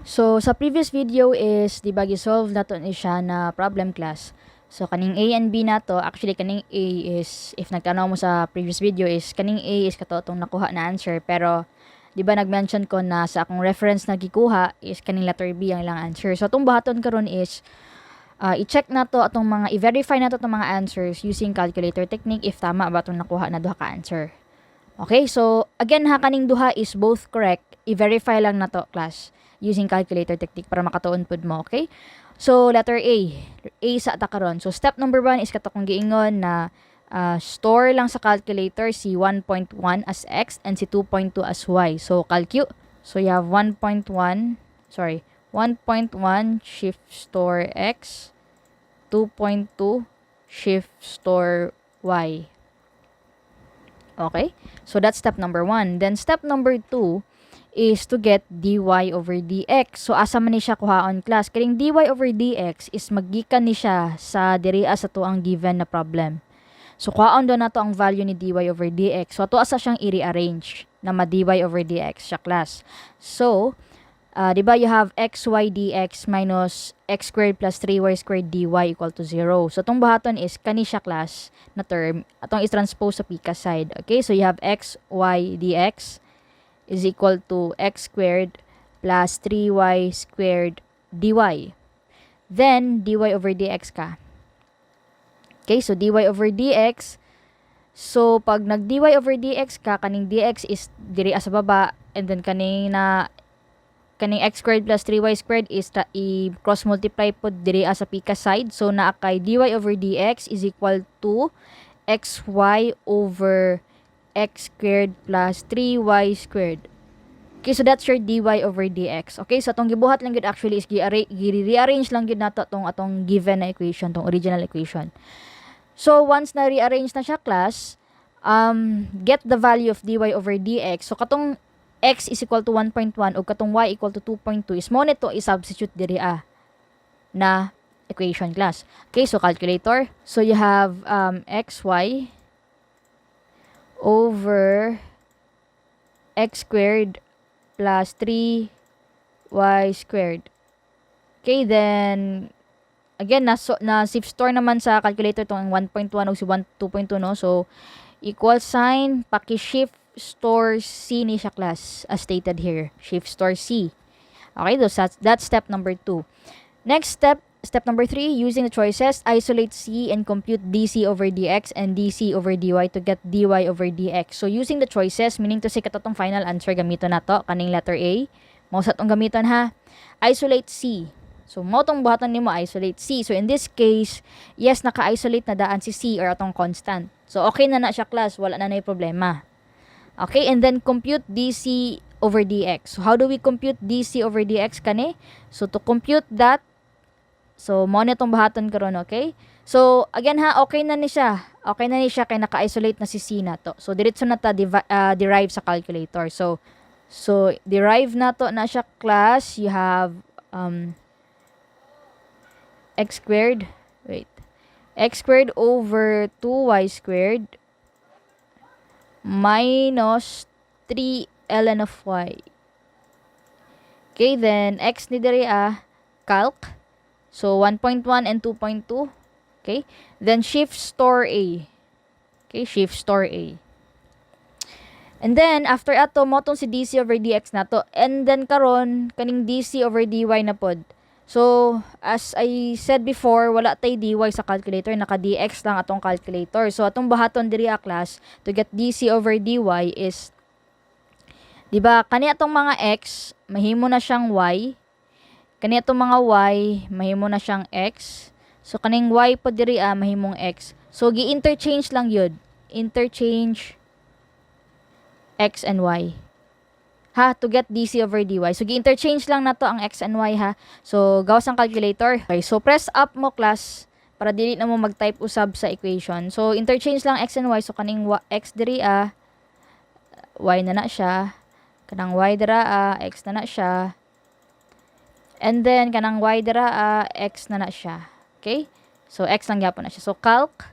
So, sa previous video is, di ba, gisolve na to ni siya na problem class. So, kaning A and B na to, actually, kaning A is, if nagtanaw mo sa previous video is, kaning A is kato itong nakuha na answer. Pero, di ba, nag-mention ko na sa akong reference na gikuha is kaning letter B ang ilang answer. So, itong bahaton karon is, i-check na to atong mga, i-verify na to itong mga answers using calculator technique if tama ba itong nakuha na duha ka answer. Okay, so, again ha, kaning duha is both correct. I-verify lang na to, class, using calculator technique para makatuon pud mo, okay? So, letter A. A sa ata karon. So, step number 1 is katong giingon na store lang sa calculator si 1.1 as x and si 2.2 as y. So, So, you have 1.1 shift store x, 2.2 shift store y. Okay? So, that's step number 1. Then, step number 2 is to get dy over dx. So, asa man ni siya kuhaon, class? Kaning dy over dx is magikan ni siya sa diriya sa to ang given na problem. So, kuhaon do na to ang value ni dy over dx. So, ato asa siyang i-rearrange na ma-dy over dx siya, class. So, di ba you have xy dx minus x squared plus 3y squared dy equal to 0. So, itong bahaton is kani siya, class, na term. Atong is-transpose sa pika side. Okay? So, you have xy dx is equal to x squared plus 3y squared dy. Then, dy over dx ka. Okay, so dy over dx. So, pag nag-dy over dx ka, kaning dx is diri sa baba, and then kaning x squared plus 3y squared is i-cross multiply po diri sa pika side. So, naa kay dy over dx is equal to xy over x squared plus 3y squared. Okay, so that's your dy over dx. Okay, so atong gibuhat lang gid actually is gi-rearrange lang gid nato atong given na equation, tong original equation. So, once na rearrange na siya, class, get the value of dy over dx. So, katong x is equal to 1.1 o katong y equal to 2.2 is mo nito i-substitute diri na equation, class. Okay, so calculator. So, you have xy over x squared plus 3y squared. Okay, then, again, na shift store naman sa calculator itong 1.1 o si 2.2, no? So, equal sign, paki-shift store C ni siya, class, as stated here. Shift store C. Okay, that's step number 2. Next step, step number 3, using the choices, isolate C and compute dc over dx and dc over dy to get dy over dx. So, using the choices, meaning to say katotong final answer, gamiton na to, kaning letter A. Mao sa tong gamiton, ha. Isolate C. So, mo tong buhatan nimo isolate C. So, in this case, yes, naka-isolate na daan si C or atong constant. So, okay na siya, class. Wala na problema. Okay, and then compute dc over dx. So, how do we compute dc over dx kani? So, to compute that, so, mo na itong bahaton karon, okay? So, again ha, okay na ni siya. Okay na ni siya kay naka-isolate na si C na to. So, diretso na ta derive sa calculator. So, derive na to na siya, class. You have x squared, x squared over 2y squared minus 3 ln of y. Okay, then x ni diri calc. So, 1.1 and 2.2. Okay, then shift store A. Okay, shift store A. And then, after ato, motong si dc over dx na to. And then, karon kaning dc over dy na pod. So, as I said before, wala tay dy sa calculator, naka-dx lang atong calculator. So, atong bahaton diri class, to get dc over dy is, di ba, kani atong mga x, mahimo na siyang y. Kani atong mga y, mahimo na siyang x. So, kaning y po diri mahimong x. So, gi-interchange lang yun. Interchange x and y. Ha, to get dc over dy. So, gi-interchange lang na to ang x and y, ha. So, gawas ang calculator. Okay, so press up mo, class, para dili na mo mag-type usab sa equation. So, interchange lang x and y. So, kaning x diri y na siya. Kanang y dira x na siya. And then, kanang y dira x na siya. Okay? So, x lang gyapon na siya. So, calc.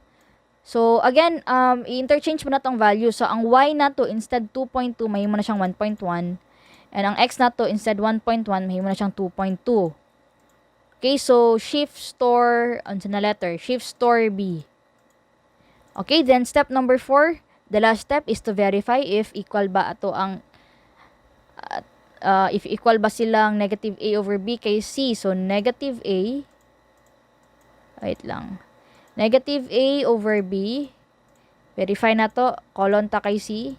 So, again, i-interchange mo na tong value. So, ang y na to, instead 2.2, mahimo na siyang 1.1. And ang x na to, instead 1.1, mahimo na siyang 2.2. Okay, so shift store, ano na letter? Shift store B. Okay, then step number 4, the last step is to verify if equal ba ato ang if equal ba silang negative A over B kay C. So negative A, wait lang. Negative A over B, verify na to, colon ta kay C.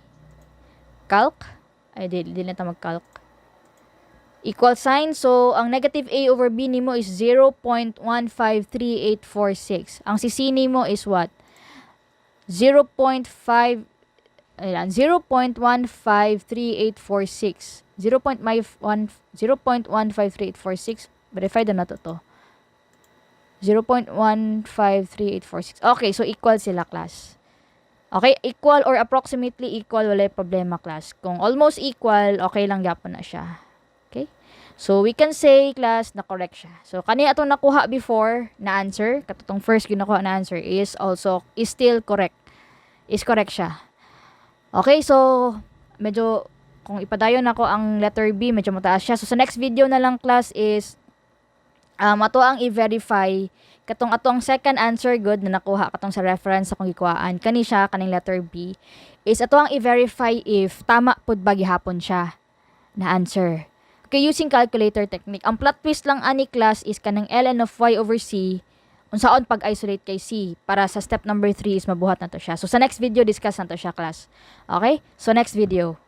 Calc, ay di na ta mag-calc. Equal sign, so ang negative A over B nimo is 0.153846. Ang si C nimo is what? 0.5 ayan, 0.153846. 0.153846. Verify na to to. 0.153846. Okay, so equal sila, class. Okay, equal or approximately equal, wala problema, class. Kung almost equal, okay lang yapon na siya. Okay? So, we can say, class, na correct siya. So, kani atong nakuha before na answer, katutong first yung nakuha na answer is still correct. Is correct siya. Okay, so, medyo, kung ipadayon ako ang letter B, medyo mataas siya. So, sa next video na lang, class, is, ato ang i-verify katong atong second answer good na nakuha katong sa reference sa kung gikuhaan kani siya kaning letter B is ato ang i-verify if tama pud ba gihapon siya na answer. Okay, using calculator technique. Ang plot twist lang ani, class, is kanang ln of y over c unsaon pag-isolate kay c para sa step number 3 is mabuhat na to siya. So sa next video discuss na to siya, class. Okay? So next video.